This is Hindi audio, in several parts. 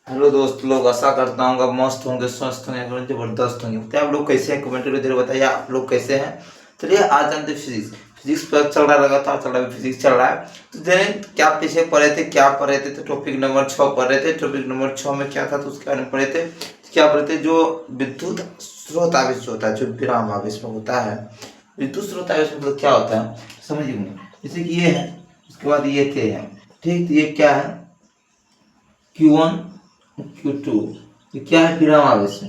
हेलो दोस्त लोग, आशा करता हूँ आप मस्त होंगे, स्वस्थ होंगे, एकदम जबरदस्त होंगे। बताइए आप लोग कैसे हैं, कमेंट में जरूर बताइए आप लोग कैसे हैं। चलिए आज जानते हैं फिजिक्स। फिजिक्स पर चल रहा है, लगातार चल रहा है, फिजिक्स चल रहा है। तो देखें क्या पीछे पढ़े थे, क्या पढ़े थे। तो टॉपिक नंबर 6 पढ़ रहे थे। टॉपिक नंबर 6 में क्या था तो उसके बारे में पढ़े थे। तो क्या पढ़े थे, जो विद्युत स्रोत आवेश जो होता है, जो विराम आवेश में होता है। विद्युत स्रोत आवेश मतलब क्या होता है समझिए। जैसे कि ये है, उसके बाद ये थे हैं, ठीक। तो ये क्या है, Q1 Q2। ये क्या है, विराम आवेश है।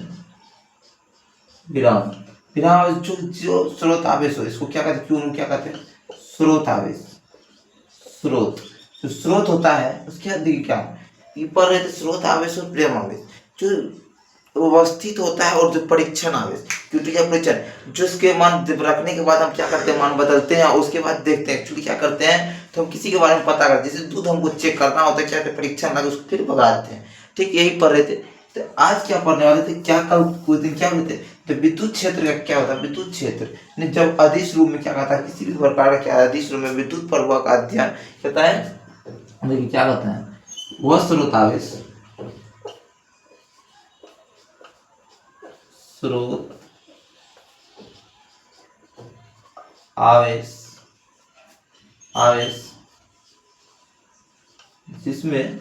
विराम विराम आवेश जो जो स्रोत आवेश हो, इसको क्या कहते हैं, क्यों क्या कहते हैं, स्रोत आवेश। स्रोत, जो स्रोत होता है उसके देखिए क्या ऊपर रहते स्रोत आवेश और विराम आवेश, जो व्यवस्थित होता है, और जो परीक्षण आवेश, क्योंकि क्या परीक्षण, जो इसके मान रखने के बाद हम क्या करते हैं, मान बदलते हैं, उसके बाद देखते हैं एक्चुअली क्या करते हैं। तो हम किसी के बारे में पता करते हैं, जैसे दूध हमको चेक करना होता है, क्या करते हैं, परीक्षण लगा उसको फिर भगाते हैं। ठीक यही पढ़ रहे थे। तो आज क्या पढ़ने वाले थे, क्या कल कुछ दिन क्या बोलते, तो विद्युत क्षेत्र का क्या होता है। विद्युत क्षेत्र ने जब अदिश रूप में क्या कहता है, किसी भी प्रकार का क्या अदिश रूप में विद्युत प्रवाह का अध्ययन कहता है। देखिए क्या होता है, वह स्रोत आवेश, स्रोत आवेश, आवेश जिसमें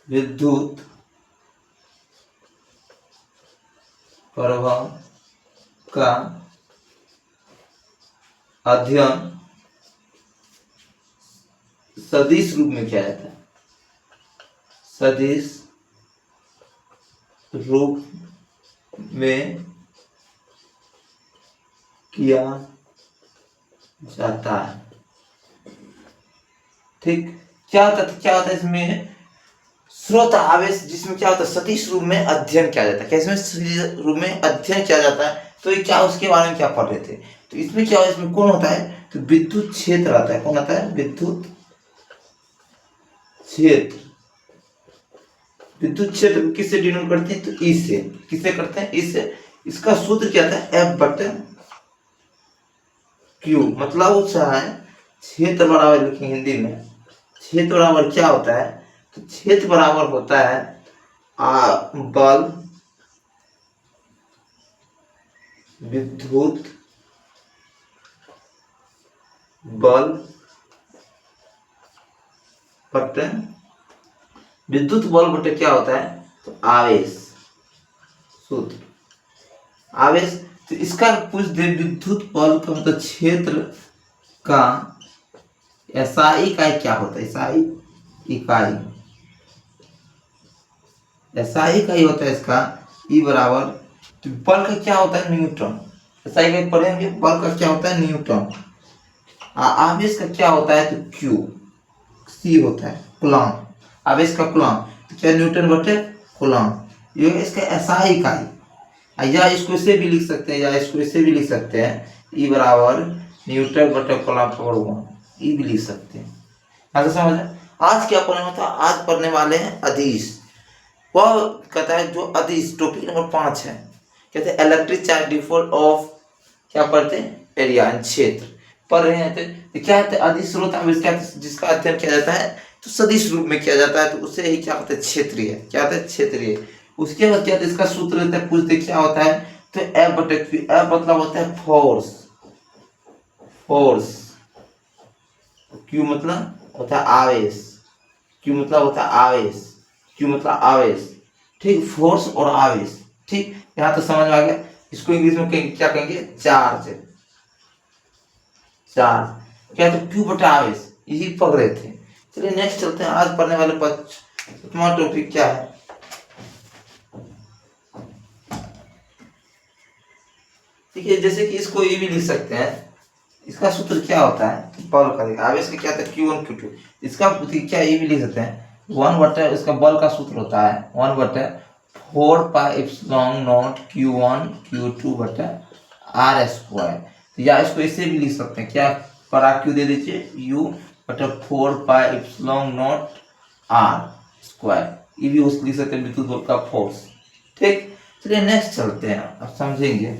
विद्युत प्रवाह का अध्ययन सदिश रूप में किया जाता है। सदिश रूप में किया जाता है। ठीक, क्या होता है इसमें, स्रोत आवेश जिसमें क्या होता है, सदिश रूप में अध्ययन किया जाता है। क्या इसमें सदिश रूप में अध्ययन किया जाता है। तो ये क्या, उसके बारे में क्या पढ़ रहे थे। तो इसमें क्या, इसमें कौन होता है, तो विद्युत क्षेत्र आता है। कौन आता है, विद्युत क्षेत्र। विद्युत क्षेत्र किससे डिनोट करते हैं, तो ई से। किससे करते हैं, ई से। इसका सूत्र क्या था, एफ बटे क्यू। मतलब उसका है क्षेत्र बराबर, लिखेंगे हिंदी में, क्षेत्र बराबर क्या होता है, तो क्षेत्र बराबर होता है बल, विद्युत बल बटे, विद्युत बल बटे क्या होता है, तो आवेश। सूत्र आवेश। तो इसका पूछ दे, विद्युत बल का मतलब क्षेत्र का एसआई इकाई क्या होता है। एसआई इकाई, एसआई इकाई होता है इसका ई बराबर, तो बल का क्या होता है, न्यूटन। एसआई इकाई पढ़ेंगे, बल का क्या होता है, न्यूटन। आवेश का क्या होता है, तो क्यू। सी होता है कूलम। आवेश का कूलम, तो क्या न्यूटन बटे कूलम। ये इसका एसआई इकाई। या इसको इसे भी लिख सकते हैं, या इसको इसे भी लिख सकते हैं, ई बराबर न्यूटन बटे कूलम पावर 1। ई भी लिख सकते हैं। ऐसा समझ। आज क्या पढ़ने वाला था, आज पढ़ने वाले हैं अदिश। वह कहता है जो अदिश, टॉपिक नंबर 5 है। कहते हैं इलेक्ट्रिक चार्ज डिफॉल्ट ऑफ, क्या पढ़ते हैं, एरिया क्षेत्र पढ़ रहे हैं। तो क्या है, अदिश स्रोत आवेश क्या, जिसका अध्ययन किया जाता है तो सदिश रूप में किया जाता है, तो उसे ही क्या कहते हैं, क्षेत्रीय। क्या होता है, क्षेत्रीय। उसके बाद क्या, इसका सूत्र रहता है, पूछते क्या होता है, तो एफ बटे क्यू। एफ मतलब होता है फोर्स, फोर्स। क्यू मतलब होता है आवेश, क्यू मतलब होता है आवेश, क्यू मतलब आवेश। ठीक, फोर्स और आवेश। ठीक, यहाँ तो समझ में आ गया। इसको इंग्लिश में क्या कहेंगे, चार्ज। चार्ज क्या, तो क्यू बटा आवेश, यही पढ़ रहे थे। चलिए नेक्स्ट चलते हैं। आज पढ़ने वाले तुम्हारा टॉपिक क्या है, ठीक है। जैसे कि इसको ये भी लिख सकते हैं, इसका सूत्र क्या होता है, बल का आवेश का क्या था, Q1 Q2। इसका क्या ये भी लिख सकते हैं, 1 बटे, इसका बल का सूत्र होता है 1 बटे 4 pi epsilon not Q1 Q2 बटे R स्क्वायर। तो या इसको इसे भी लिख सकते हैं, क्या पर क्यू दे दीजिए, U बटे 4 pi epsilon not R square. ये भी उसको लिख सकते हैं, विद्युत बल का फोर्स। ठीक, चलिए नेक्स्ट चलते हैं, अब समझेंगे।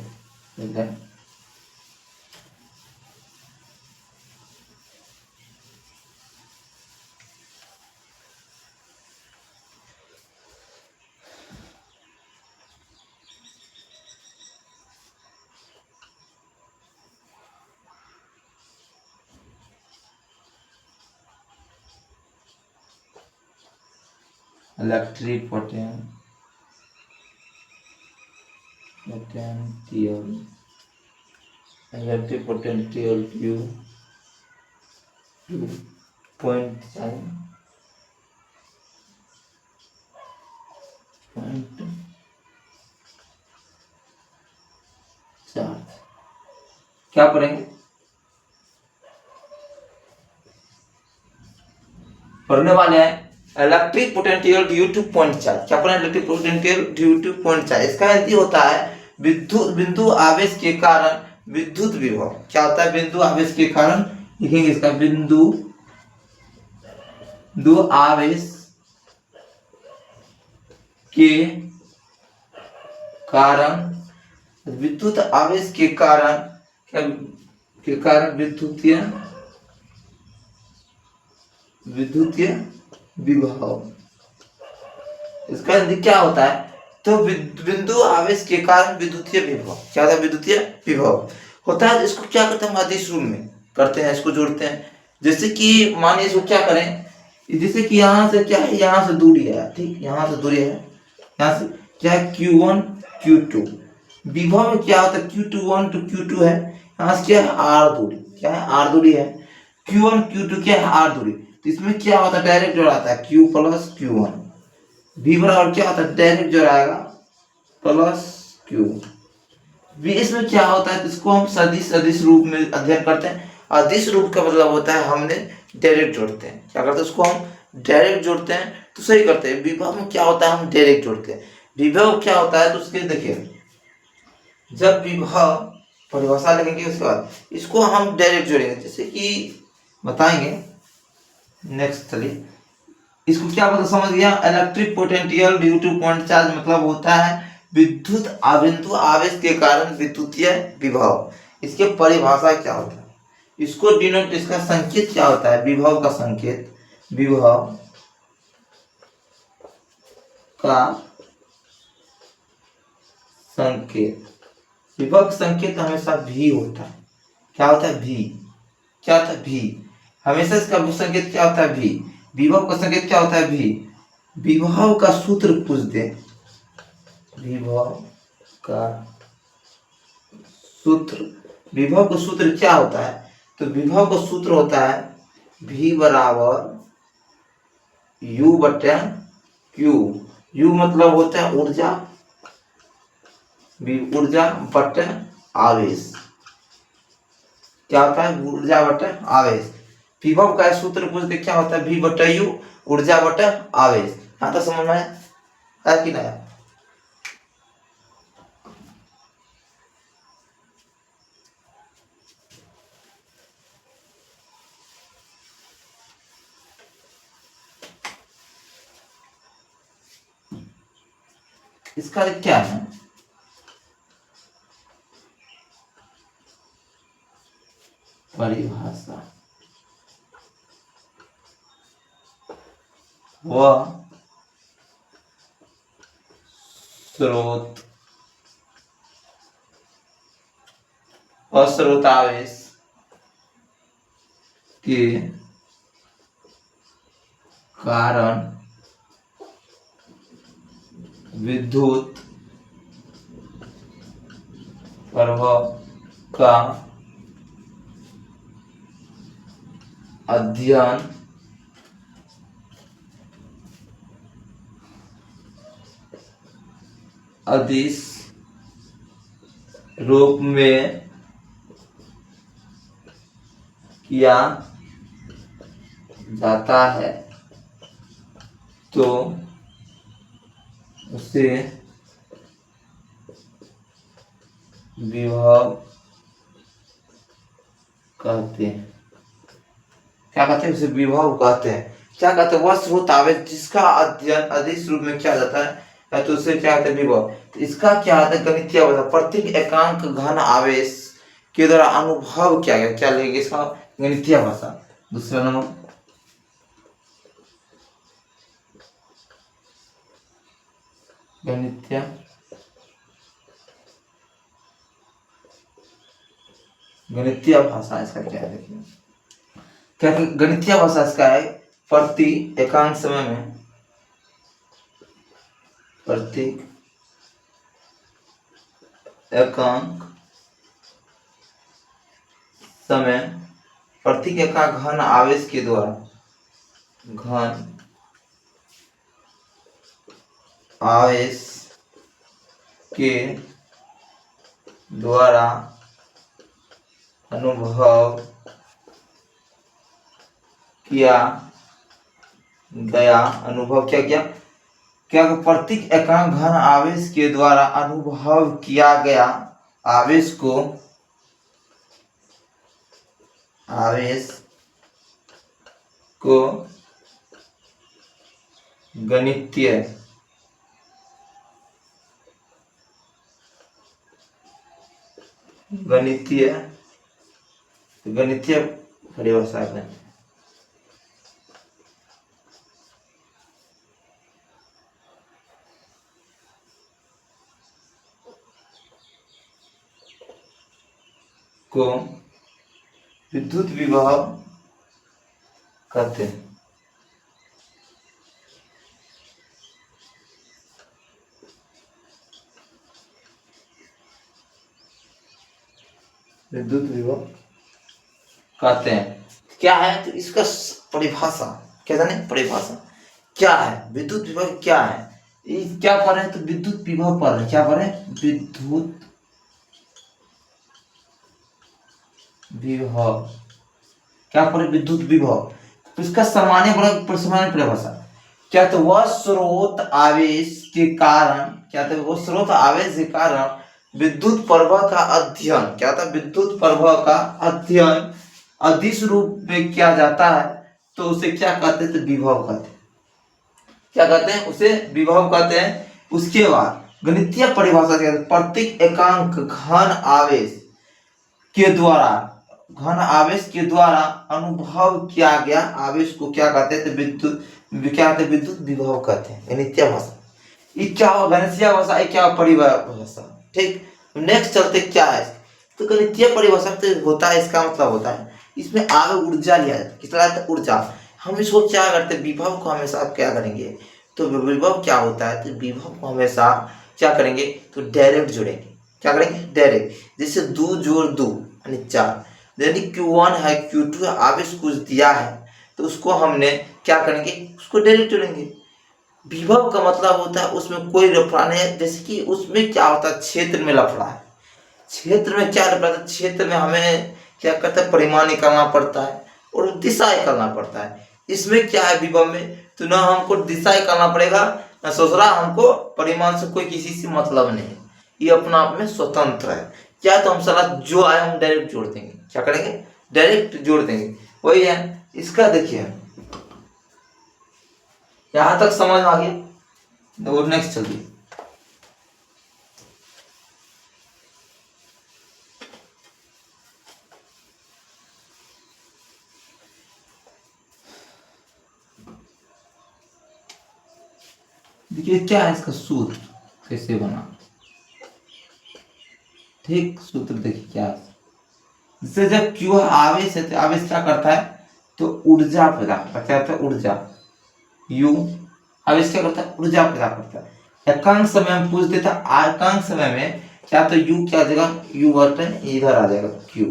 Electric potential electric potential Q 2.4 क्या पढ़ेंगे? पढ़ने वाले हैं electric potential due two point charge. क्या पढ़े? Electric potential due two point charge. इसका अर्थ होता है विद्युत बिंदु आवेश के कारण विद्युत विभव। क्या होता है? बिंदु आवेश के कारण, लिखेंगे इसका बिंदु आवेश के कारण, विद्युत आवेश के कारण, क्या के कारण विद्युतीय विभव। इसका अर्थ क्या होता है? तो बिंदु आवेश के कारण विद्युतीय विभव। क्या होता है? विद्युतीय विभव होता है। इसको क्या करते हैं? हम अदिश रूप में करते हैं, इसको जोड़ते हैं। जैसे कि मानिए इसको क्या करें, जैसे कि यहाँ से क्या है, यहाँ से दूरी है, ठीक, यहाँ से दूरी है, यहाँ से क्या है, Q1 Q2। विभव में क्या होता है? Q21 to Q2 है, यहाँ से क्या है, R दूरी, क्या है, R दूरी है। Q1 Q2 क्या है, R दूरी। तो इसमें क्या होता है? डायरेक्ट जोड़ाता है Q प्लस Q1। V बराबर क्या होता है? डायरेक्ट जोड़ाएगा प्लस Q। V इसमें क्या होता है? इसको हम सदिश रूप में अध्ययन करते हैं। अदिश रूप का मतलब होता है हमने डायरेक्ट जोड़ते हैं। क्या करते हैं? उसको हम डायरेक्ट जोड़ते हैं तो सही करते हैं। विभव में क्या होता है? हम डायरेक्ट जोड़ते हैं। विभव क्या होता है? तो उसके देखिए, जब विभव परिभाषा लिखेंगे उसके बाद इसको हम डायरेक्ट जोड़ेंगे। जैसे कि बताएंगे नेक्स्ट, चलिए इसको क्या मतलब समझ गया? Electric potential due two point charge मतलब होता है विद्युत बिंदु आवेश के कारण विद्युतीय विभव। इसके परिभाषा क्या होता है? इसको डिनोट, इसका संकेत क्या होता है? विभव का संकेत, विभव का संकेत, विभव का संकेत हमेशा भी होता है। क्या होता है? भी। क्या होता है? भी। हमेशा इसका संकेत क्या होता है? भी। विभव का संकेत क्या होता है? भी। विभव का सूत्र पूछ दे, विभव का सूत्र, विभव का सूत्र क्या होता है? तो विभव का सूत्र होता है V बराबर U बटे Q। U मतलब होता है ऊर्जा, ऊर्जा बटे आवेश। क्या होता है? ऊर्जा बटे आवेश। विभव का सूत्र पूछते क्या होता है? V बटे U, ऊर्जा बटे आवेश। यहाँ तो समझ में आया कि नहीं? इसका क्या है? परिभाषा वह स्रोत अस्रोतावेश के कारण विद्युत प्रभाव का अध्ययन अदिश रूप में किया जाता है तो उसे विभव कहते हैं। क्या कहते हैं? उसे विभव कहते हैं। क्या कहते हैं? वह स्रोत आवेश जिसका अध्ययन अदिश रूप में किया जाता है तो उसे क्या कहते हैं? विभव। तो इसका क्या होता है? गणितीय बता, प्रत्येक एकांक घन आवेश के द्वारा अनुभव किया गया। क्या लेंगे इसका? गणितीय भाषा। दूसरा नंबर, गणितीय भाषा इसका क्या है? देखिए क्या गणितीय भाषा इसका है, प्रति एकांक समय में प्रत्येक एकांक समय प्रत्येक एकांक घन आवेश के द्वारा घन आवेश के द्वारा अनुभव किया गया क्या प्रत्येक एकांक घन आवेश के द्वारा अनुभव किया गया आवेश को गणितीय परिभाषा है। को विद्युत विभव कहते हैं। विद्युत विभव कहते हैं। क्या है तो इसका परिभाषा क्या जाने, परिभाषा क्या है, विद्युत विभव क्या है, ये क्या पढ़ रहे हैं तो विद्युत विभव पढ़ रहे हैं। क्या पढ़ रहे हैं, विद्युत विभव। क्या पढ़े, विद्युत विभव। तो इसका सामान्य परिभाषा क्या तो वह स्रोत आवेश के कारण, क्या था वो स्रोत आवेश के कारण विद्युत प्रवाह का अध्ययन, क्या था विद्युत प्रवाह का अध्ययन अदिश रूप में किया जाता है तो उसे क्या कहते हैं तो विभव कहते हैं। क्या कहते हैं, उसे विभव कहते हैं। उसके बाद गणितीय परिभाषा क्या है, प्रत्येक एकांक घन आवेश के द्वारा अनुभव किया गया आवेश को क्या कहते हैं तो विद्युत विभव कहते हैं। गणितीय भाषा ये क्या हो, गणितीय भाषा ये क्या परिभाषा। ठीक, नेक्स्ट चलते क्या है तो गणितीय परिभाषा तो होता है, इसका मतलब होता है इसमें आगे ऊर्जा लिया जाता है। किस तरह है ऊर्जा। हम इसको क्या करते हैं, विभव को हमेशा आप क्या करेंगे तो विभव क्या होता है तो विभव को हमेशा क्या करेंगे तो डायरेक्ट जोड़ेंगे। क्या करेंगे, डायरेक्ट। जैसे 2 जोड़ 2 यानी 4, यानी Q1 है Q2 है, आवेश कुछ दिया है तो उसको हमने क्या करेंगे उसको डायरेक्ट जोड़ेंगे। विभव का मतलब होता है उसमें कोई लफड़ा नहीं है। जैसे कि उसमें क्या होता है, क्षेत्र में लफड़ा है। क्षेत्र में क्या लफड़ा है, क्षेत्र में हमें क्या करता है परिमाण निकालना पड़ता है और दिशा निकालना पड़ता है। इसमें क्या है विभव में तो ना हमको दिशा निकालना पड़ेगा ना दूसरा हमको परिमाण से कोई किसी से मतलब नहीं है, ये अपना आप में स्वतंत्र है। क्या तो हम सारा जो आए हम डायरेक्ट जोड़ देंगे। क्या करेंगे, डायरेक्ट जोड़ देंगे। वही है इसका। देखिए यहां तक समझ आ गया और नेक्स्ट चलिए। देखिए क्या है इसका सूत्र कैसे बना। ठीक, सूत्र देखिए क्या है। जैसे जब Q आवेश है तो आवेश क्या करता है तो ऊर्जा पैदा करता है। क्या होता है, ऊर्जा। U आवेश क्या करता है, ऊर्जा पैदा करता है। एकांक समय में पूछते था, एकांक समय में क्या तो U क्या जगह U बटन इधर आ जाएगा Q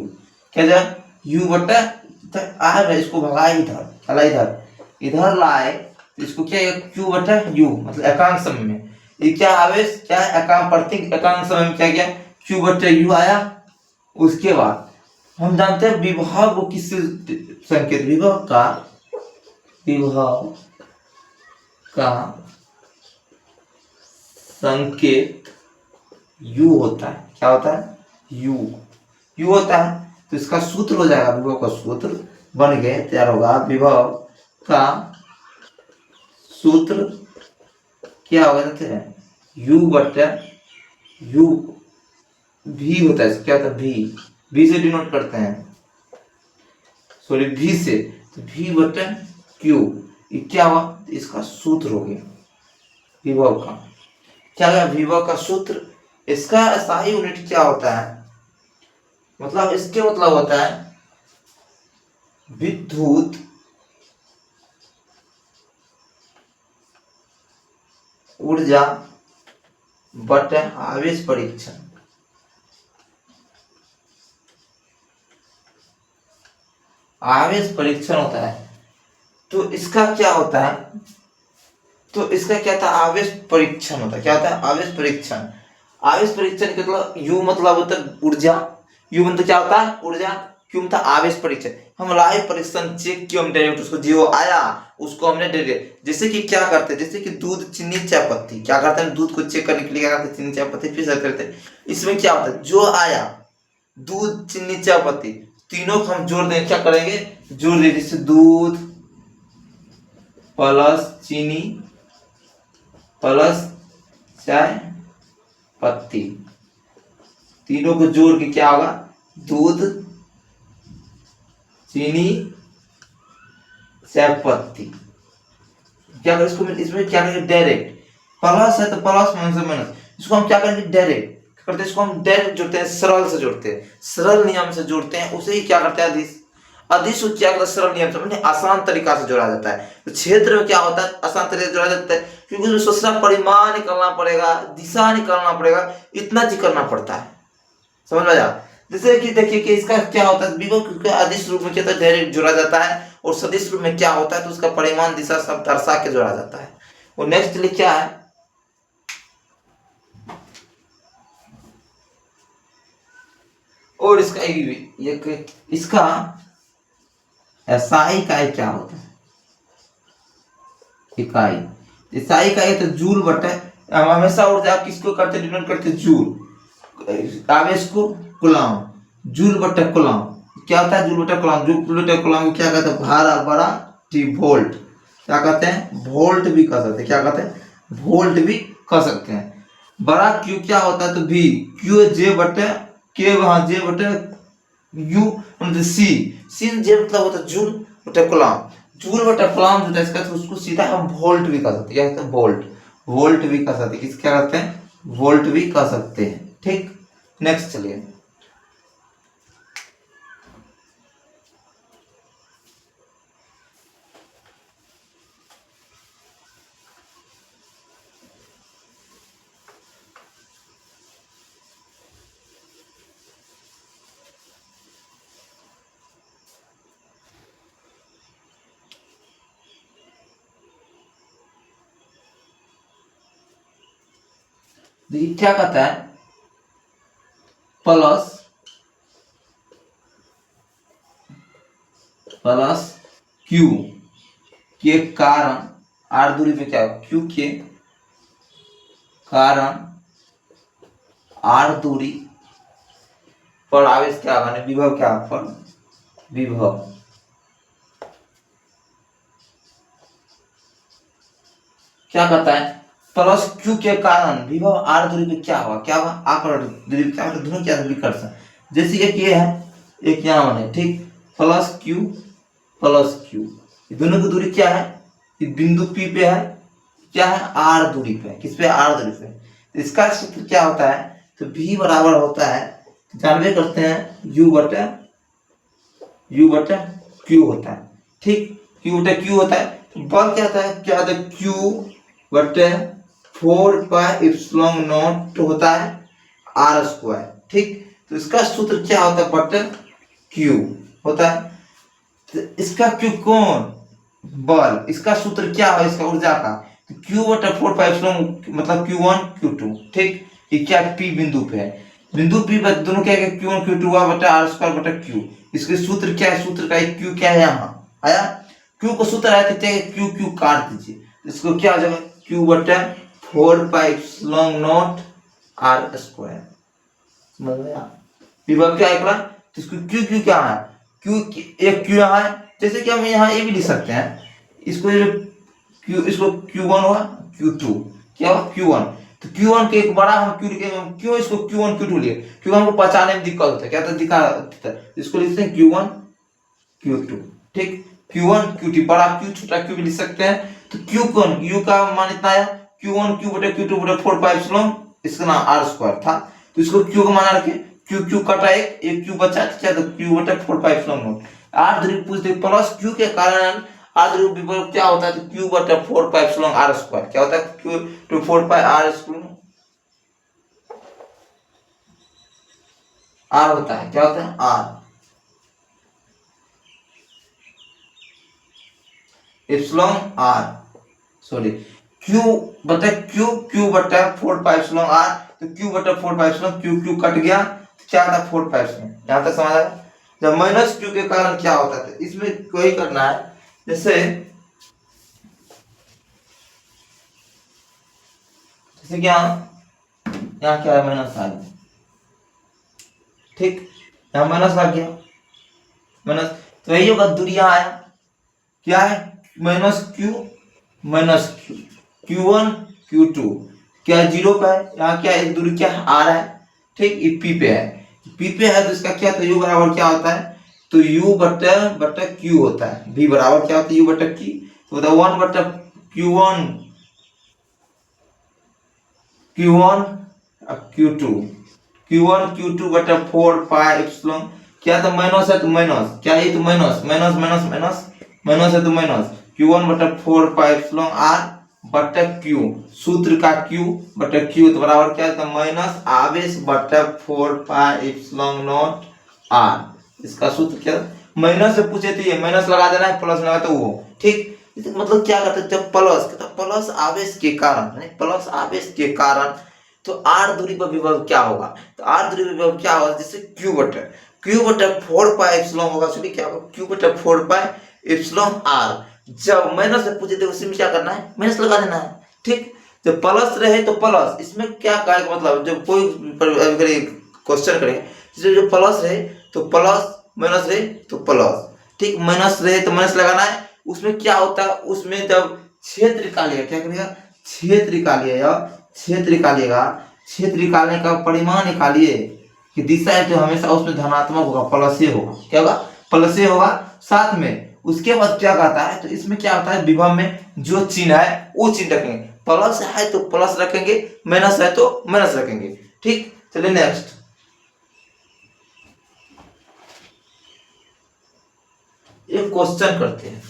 क्या जगह U बटन आ रहा है, इसको भगाए इधर, चला इधर लाए तो इसको क्या Q बटन U मतलब एकांक समय में ये क्या आवेश क्या है एकांक प्रत्येक एकांक समय में क्या गया Q बटन U आया। उसके बाद हम जानते हैं विभव को किस संकेत, विभव का संकेत U होता है। क्या होता है, U होता है। तो इसका सूत्र हो जाएगा, विभव का सूत्र बन गए तैयार होगा। विभव का सूत्र क्या होगा देखते हैं, U बटा U V होता है। क्या होता है, V से डिनोट करते हैं, सॉरी V से, तो V बटा Q ये क्या हुआ, इसका सूत्र हो गया विभव का। क्या है विभव का सूत्र। इसका SI यूनिट क्या होता है, मतलब इसके मतलब होता है विद्युत ऊर्जा बट आवेश परीक्षण। आवेश परीक्षण होता है तो इसका क्या होता है, तो इसका क्या था, आवेश परीक्षण होता है। क्या होता है, आवेश परीक्षण। आवेश परीक्षण का मतलब यू मतलब होता है ऊर्जा, यू मतलब क्या होता है ऊर्जा, क्यों मतलब आवेश परीक्षण। हम लाइव परीक्षण चेक किया, हम डायरेक्ट उसको जो आया उसको हमने डायरेक्ट, जैसे कि क्या करते हैं, जैसे कि दूध चीनी चाय पत्ती, क्या करते हैं दूध को चेक करने के लिए क्या करते हैं, चीनी चाय पत्ती फिर करते हैं। इसमें क्या होता है, जो आया दूध चीनी चाय पत्ती तीनों को हम जोड़ दें, क्या करेंगे जोड़ देंगे, जैसे दूध प्लस चीनी प्लस चाय पत्ती, तीनों को जोड़ के क्या होगा, दूध चीनी चाय पत्ती। क्या करें इसको, इसमें क्या करेंगे डायरेक्ट, प्लस है तो प्लस माइनस से माइनस, इसको हम क्या करेंगे डायरेक्ट करते हैं, इसको हम डायरेक्ट जोड़ते हैं, सरल से जोड़ते हैं, सरल नियम से जोड़ते हैं, उसे ही क्या करते हैं अदिश। अदिश को क्या करता है, सरल नियम से मतलब आसान तरीका से जोड़ा जाता है। तो क्षेत्र में क्या होता है, आसान तरीके से जोड़ा जाता है, क्योंकि उसमें सोचना परिमाण निकालना पड़ेगा, दिशा निकालना पड़ेगा, इतना चीज करना पड़ता है, समझ में आया। जैसे कि देखिए कि इसका क्या होता है, विभव क्योंकि अदिश रूप में क्या होता है डायरेक्ट जोड़ा जाता है, और सदिश रूप में क्या होता है तो उसका परिमाण दिशा सब दर्शा के जोड़ा जाता है। और नेक्स्ट लिए क्या है, और इसका एक इसका एसआई इकाई क्या होता है, इकाई एसआई इकाई तो जूल बटे, हम हमेशा ऊर्जा किसको करते डिनोट करते जूल, आवेश को कूलम, जूल बटे कूलम। क्या होता है जूल बटे कूलम, जूल बटे कूलम को क्या कहते हैं भारा बड़ा टी वोल्ट, क्या कहते हैं वोल्ट भी कह सकते हैं, क्या कहते हैं वोल्ट भी कह सकते हैं। बड़ा क्यू क्या होता है तो भी क्यू जे बटे के, वहां जे बटे यू मतलब सी, सी जे मतलब होता है जूल बटे कूलम, जूल बटे कूलम जो है इसका तो उसको सीधा हम वोल्ट भी कह सकते हैं, क्या कहते हैं वोल्ट, वोल्ट भी कह सकते हैं, किस क्या कहते हैं वोल्ट भी कह सकते हैं। ठीक, नेक्स्ट चलिए, देखिए क्या कहता है प्लस प्लस क्यू के कारण आर दूरी पे क्या, क्यू के कारण आर दूरी पर आवेश क्या होगा, विभव क्या पर विभव, क्या कहता है प्लस क्यू के कारण विभव आर दूरी पे क्या होगा, क्या होगा आकर दूरी पे क्या होगा, दोनों क्या विकर्षण, जैसे एक ये है एक यहाँ बने, ठीक प्लस क्यू ये दोनों की दूरी क्या है, ये बिंदु पी पे है, क्या है आर दूरी पे, किस पे आर दूरी पे। तो इसका सूत्र क्या होता है, तो v बराबर होता है, जानवे करते हैं u बटे क्यू होता है, ठीक q बटे क्यू होता है। तो बल क्या होता है, क्या होता है q बटे 4πε0 होता है आर स्क्वायर, ठीक। तो इसका सूत्र क्या होता है बटे क्यू होता है, तो इसका क्यू कौन बल, इसका सूत्र क्या है इसका ऊर्जा का, तो क्यू बटा 4πε मतलब Q1 Q2, ठीक। ये क्या पी बिंदु पे है, बिंदु पी पर दोनों क्या है Q1 Q2 हुआ बटा आर स्क्वायर बटा क्यू। इसके सूत्र क्या है, सूत्र का एक क्यू क्या है यहाँ आया, क्यू को सूत्र आया तो क्यू क्यू काट दीजिए, इसको क्या हो जाएगा क्यू बटा 4πε0 आर स्क्वायर, समझ में आया। विभव क्या है, तो इसको क्यू क्यू क्या है, क्यू एक क्यू यहाँ है, जैसे कि हम यहाँ ये भी लिख सकते हैं, इसको क्यू, इसको Q1 हुआ Q2 क्या हुआ Q1, तो Q1 के एक बड़ा हम क्यू लिखेंगे, क्यों इसको Q1 Q2 लिए, क्योंकि हमको पहचानने में दिक्कत होता है, क्या तो दिखा इसको लिखते हैं Q1 Q2, ठीक Q1 Q2 बड़ा क्यू छोटा क्यू भी लिख सकते हैं। तो क्यू कौन, यू का मान इतना आया Q1 Q बटे Q2 बटे 4πε, इसका नाम आर स्क्वायर था, तो इसको क्यू का मान रखे, क्यू क्यू कटा एक क्यू बचा, क्या तो क्यू बटे 4πε0 आर ध्रुव पूछते प्लस क्यू के कारण आर ध्रुव विभव क्या होता है, तो क्यू बटे 4πε आर स्क्वायर क्या होता है, Q to 4π R square R होता है, क्या होता है R, epsilon R, sorry Q बटा क्यू, क्यू बटा 4 पाई एप्सिलॉन आर, तो क्यू बटा 4 pi epsilon Q, Q cut गया तो क्या था 4 पाई एप्सिलॉन। यहाँ तक समझ आया। जब माइनस क्यू के कारण क्या होता है, तो इसमें वही करना है, जैसे क्या यहाँ क्या है माइनस आ गया, ठीक, यहाँ माइनस आ गया, माइनस, तो यही होगा दूरियां आया, क्या है माइनस क्यू, Q1 Q2 क्या जीरो पे है, यहाँ क्या एक दूरी क्या आ रहा है, ठीक, ये P पे है, P पे है तो इसका क्या, तो U बराबर क्या होता है, तो U बटा बटा Q होता है, V बराबर क्या होता है U बटा Q, तो बताओ 1 बटा Q1 Q2 Q1 Q2 बटा 4 पाई एप्सिलॉन, क्या था माइनस है तो माइनस, क्या है तो minus minus minus minus minus है तो माइनस, Q1 बटा 4 पाई एप्सिलॉन R बटा Q, सूत्र का Q बटा Q तो बराबर क्या है, माइनस आवेश बटा 4 पाई एप्सिलॉन नॉट R, इसका सूत्र क्या, माइनस से पूछे थे ये माइनस लगा देना है, प्लस लगा तो वो, ठीक, मतलब क्या करते, जब प्लस कहता प्लस आवेश के कारण, प्लस आवेश के कारण, तो आर दूरी पर विभव क्या होगा, तो आर दूरी पर विभव क्या होगा, जैसे क्यू बटा 4 पाई एप्सिलॉन होगा, सॉरी क्या होगा क्यू बटा 4 पाई एप्सिलॉन आर, जब माइनस से पूछे थे उसी में क्या करना है, माइनस लगा देना है, ठीक, जब प्लस रहे तो प्लस, इसमें क्या का मतलब जब कोई क्वेश्चन करे, जो प्लस रहे तो प्लस, माइनस रहे तो प्लस, ठीक, माइनस रहे तो माइनस लगाना है, उसमें क्या होता है, उसमें जब क्षेत्र निकालिएगा, क्या करिएगा क्षेत्र निकालिएगा, क्षेत्र निकालिएगा, क्षेत्र निकालने का परिमाण निकालिए कि दिशा है तो हमेशा उसमें धनात्मक होगा, प्लस से होगा, क्या होगा प्लस से होगा, साथ में उसके बाद क्या कहता है, तो इसमें क्या होता है विभव में जो चिन्ह है वो चिन्ह रखेंगे, प्लस है तो प्लस रखेंगे, माइनस है तो माइनस रखेंगे, ठीक, चलिए नेक्स्ट एक क्वेश्चन करते हैं।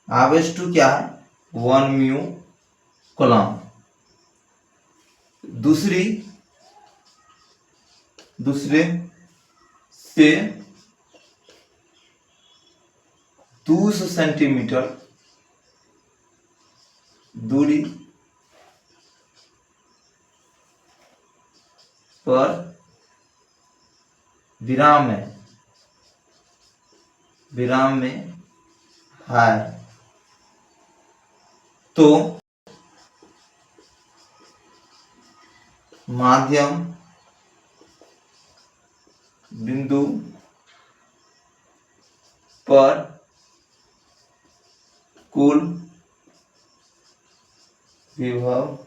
आवेश टू क्या है 1 म्यू कूलम, दूसरे से 200 सेंटीमीटर दूरी पर विराम में है, तो माध्यम बिंदु पर कुल विभव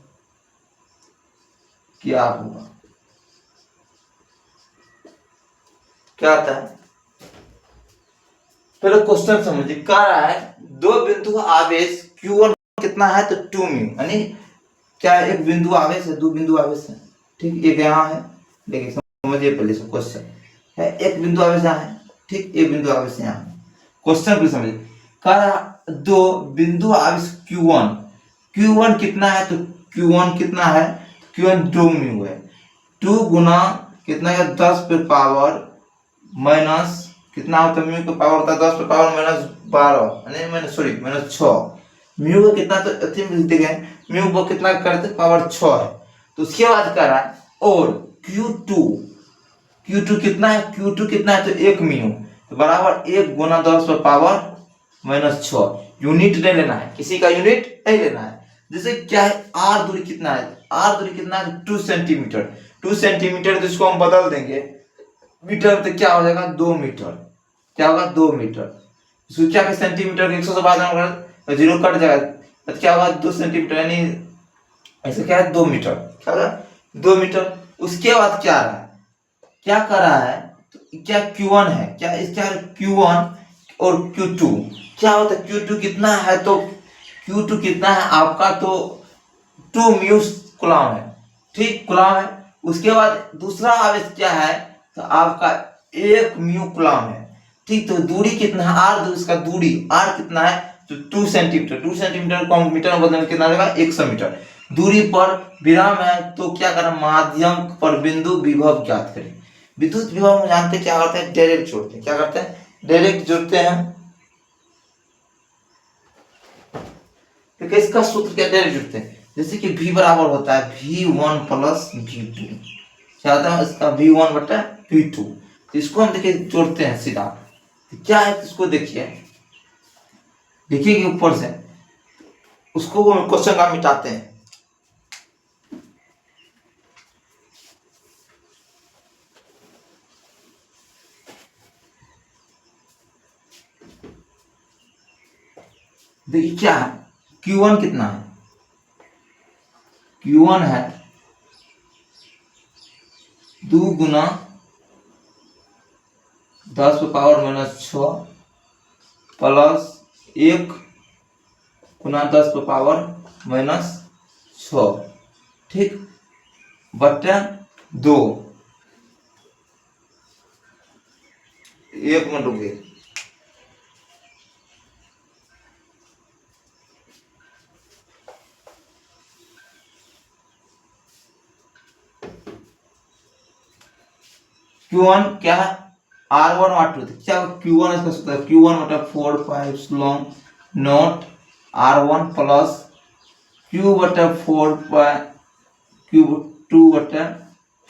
क्या होगा, क्या आता है, पहले क्वेश्चन समझिए, कह रहा है दो बिंदु आवेश Q1 कितना है तो 2 म्यू, यानी क्या एक बिंदु आवेश है, दो बिंदु आवेश है, ठीक, एक यहाँ है, देखिए समझिए पहले से क्वेश्चन है, एक बिंदु आवेश यहाँ है, ठीक, एक बिंदु आवेश यहाँ है, क्वेश्चन को समझिए, कह रहा दो बिंदु आवेश Q1 कितना है, तो Q1 कितना है, Q1 2 म्यू है, 2 गुना कितना है 10 पे पावर माइनस कितना होता है, म्यू का पावर होता है 10 पे पावर माइनस 12, नहीं माइनस सॉरी माइनस 6, म्यू का कितना तो अति मिलते गए, म्यू को कितना करते पावर 6 है, तो उसके बाद कर रहा है और Q2 कितना है, Q2 कितना है तो 1 म्यू, तो बराबर 1 गुना 10 पे पावर माइनस 6, यूनिट नहीं लेना है, किसी का यूनिट नहीं लेना है, जैसे क्या है आर दूरी कितना है, आर दूरी कितना है 2 सेंटीमीटर, 2 सेंटीमीटर तो इसको हम बदल देंगे मीटर, तो क्या हो जाएगा 2 मीटर, क्या होगा 2 मीटर। इसको क्या के सेंटीमीटर के 100 से बाद में जीरो कट जाएगा तो क्या होगा 2 सेंटीमीटर, यानी ऐसे क्या है 2 मीटर, क्या होगा 2 मीटर। उसके बाद क्या रहा है, क्या कर रहा है, तो क्या Q1 है, क्या इसका Q1 और Q2 क्या होता है, Q2 कितना है, तो Q2 कितना है आपका, तो 2 म्यू कूलम है, ठीक कूलम है। उसके बाद दूसरा आवेश क्या है, तो आपका 1 म्यू कूलम है, ठीक। तो दूरी कितना है, आर इसका दूरी आर कितना है, तो 2 सेंटीमीटर। 2 सेंटीमीटर को मीटर में बदलने कितना लगेगा 100 मीटर। दूरी पर विराम है, तो क्या करें, माध्यम पर बिंदु विभव ज्ञात करें। विद्युत विभव में जानते क्या करते हैं, डायरेक्ट जोड़ते हैं, क्या करते हैं, डायरेक्ट जोड़ते हैं। तो किसका सूत्र क्या डायरेक्ट जोड़ते हैं, जैसे कि V बराबर होता है V1 प्लस V2, क्या होता है इसका V1 बटा V2। तो इसको हम देखिए जोड़ते हैं सीधा, तो क्या है इसको देखिए, देखिए कि ऊपर से उसको क्वेश्चन का मिटाते हैं। देखिए क्या है, Q1 कितना है, Q1 है 2 गुना 10 पे पावर -6 प्लस 1 गुना 10 पे पावर -6, ठीक, बटा 2। 1 मिनट रुकिए, Q1 क्या है, R1 R2, क्या Q1 इसका सूत्र है Q1 बटा 4 pi epsilon not R1 plus Q बटा 4 पाई Q2 बटा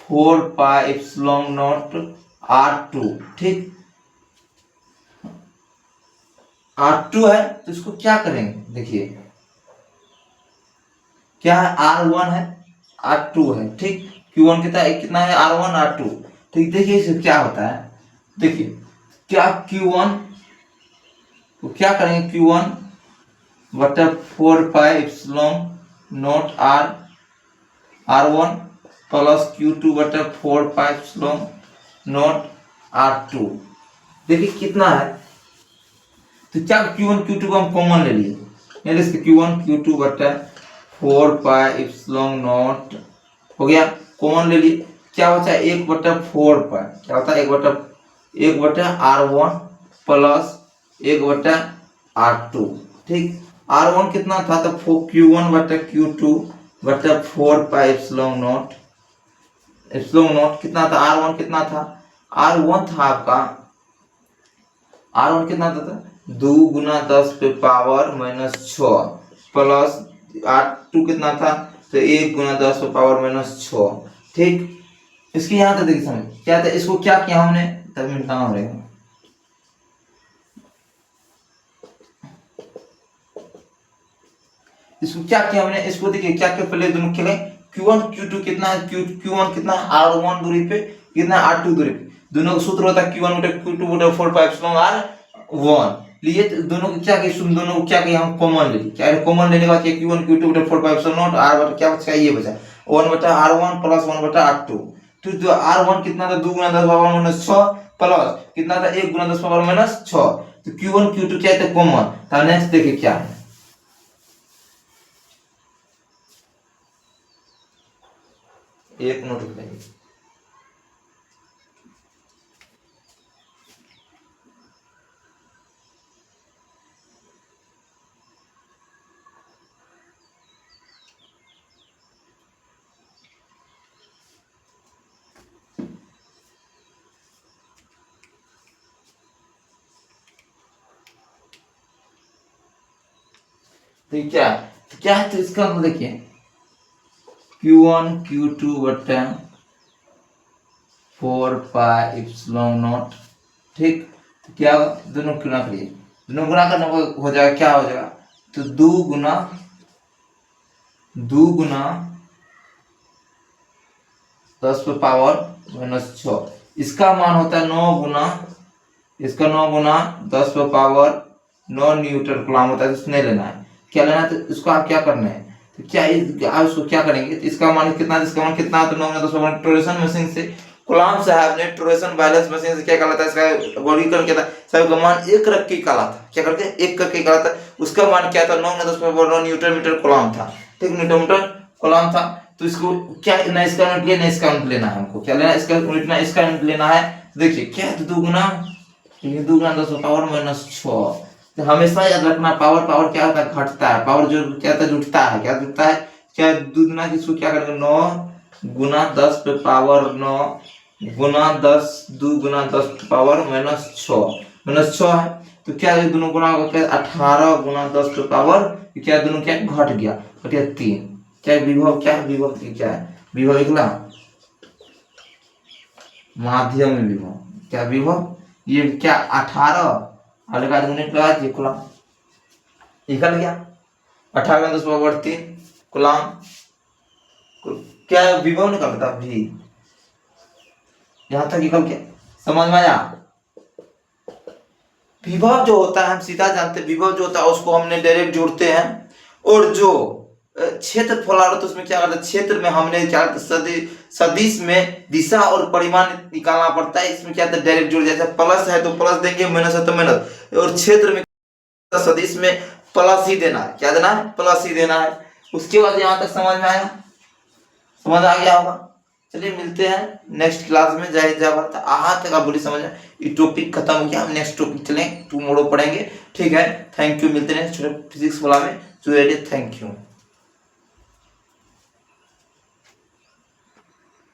4 पाई एप्सिलॉन नॉट R2, ठीक। R2 है तो इसको क्या करेंगे, देखिए क्या है, R1 है R2 है, ठीक। Q1 कितना है R1 R2, ठीक। देखिए इससे क्या होता है, देखिए क्या Q1 तो क्या करेंगे, Q1 बटा 4 pi epsilon not R1 plus Q2 बटा 4 पाई एप्सिलॉन नॉट R2। देखिए कितना है, तो क्या Q1 Q2 को हम कॉमन ले लिए, Q1 Q2 बटा 4 पाई एप्सिलॉन नॉट हो गया, कॉमन ले लिए। क्या बचा 1 बटा 4 पाई, क्या होता है 1 बटा R1 प्लस 1 बटा R2, ठीक। R1 कितना था, तो Q1 बटा Q2 बटा 4 पाई एप्सिलॉन नॉट कितना था, R1 कितना था, R1 था आपका, R1 कितना था 2 गुना 10 पे पावर -6 प्लस R2 कितना था, तो 1 गुना 10 पे पावर -6, ठीक। इसकी यहाँ तक देखिए समझ क्या था, इसको क्या किया हमने, तब मिटाना रहेगा, इसको क्या किया हमने, इसको देखिए क्या क्या पहले दोनों खेले, Q1 Q2 कितना है, Q1 कितना है R1 दूरी पे, कितना है R2 दूरी पे, दोनों का सूत्र होता है Q1 बटा Q2 बटा 4 पाई एप्सिलॉन R1 लिए, तो दोनों को क्या किया, दोनों को क्या किया हम कॉमन ले लिए, क्या कॉमन लेने के बाद क्या Q1 Q2 बटा 4 पाई एप्सिलॉन नॉट R बटा क्या बचा, ये बचा 1 बटा R1 प्लस 1 बटा R2। तो जो R1 कितना था 2 गुना 10 पावर -6 प्लस कितना था 1 गुना 10 पावर -6, तो Q1 Q2 क्या है कॉमन। तो नेक्स्ट देखिए क्या है, एक नोट रुक जाइए, तो क्या है, तो इसका मतलब देखिए Q1 Q2 बटा 4 पाई एप्सिलॉन नॉट, ठीक। तो क्या दोनों गुना करिए, दोनों गुना करने को हो जाएगा, क्या हो जाएगा, तो 2 गुना 10 पे पावर -6, इसका मान होता है 9 गुना इसका 9 गुना 10 पे पावर 9 न्यूटन कूलम होता है, तो नहीं लेना है। क्या लेना है, तो इसको आप क्या करना है, तो क्या आप इसको क्या करेंगे, तो इसका मान कितना, इसका मान कितना, तो 9 गुना 10 पे पावर टोरेशन मशीन से कूलम साहब ने टोरेशन बैलेंस मशीन से क्या करा था, इसका वर्गीकरण किया था, सब का मान 1 रख के निकाला था। क्या करके 1 करके निकाला था, उसका मान क्या था, 9 गुना 10 पे पावर 9 न्यूटन मीटर कूलम था। ठीक, न्यूटन मीटर कूलम था। तो इसको क्या ना इसका यूनिट लेना, इसका यूनिट लेना है हमको, क्या लेना है, इसका यूनिट ना इसका यूनिट लेना है। देखिए क्या है, 2 गुना 10 पे पावर -6। तो हमेशा याद रखना, पावर क्या होता है, घटता है। पावर जो क्या होता है, जुटता है। क्या जुटता है, क्या 2 गुना किसको क्या करेंगे, 9 गुना 10 पे पावर 9 गुना 10 2 गुना 10 पे पावर -6 है। तो क्या ये दोनों गुना होगा, क्या 18 गुना 10 पे पावर, क्या दोनों क्या घट गया 3। क्या विभव, क्या विभव क्या है, विभव निकला माध्यम विभव। क्या विभव, ये क्या 18 और का यूनिट लगा दिए कूलम, निकल गया 18 10 पावर 3 कूलम। क्या विभव निकलता भी, यहां तक निकल गया, समझ में आया। विभव जो होता है हम सीधा जानते हैं, विभव जो होता है उसको हमने डायरेक्ट जोड़ते हैं। और जो क्षेत्रफल आ रहा तो उसमें क्या करते हैं, क्षेत्र में हमने क्या सदिश में दिशा और परिमाण निकालना पड़ता है। इसमें क्या डायरेक्ट जोड़, जैसे प्लस है तो प्लस देंगे, माइनस है तो माइनस। और क्षेत्र में सदिश में प्लस ही देना है, क्या देना है, प्लस ही देना है। उसके बाद यहाँ तक समझ में आया, समझ आ गया होगा। चलिए मिलते हैं नेक्स्ट क्लास में। जय जय भारत। आज तक आप बोली समझ में, ये टॉपिक खत्म हो गया, हम नेक्स्ट टॉपिक चलें, टुमारो पढ़ेंगे। ठीक है, थैंक यू। मिलते हैं नेक्स्ट फिजिक्स वाला में। Thank you.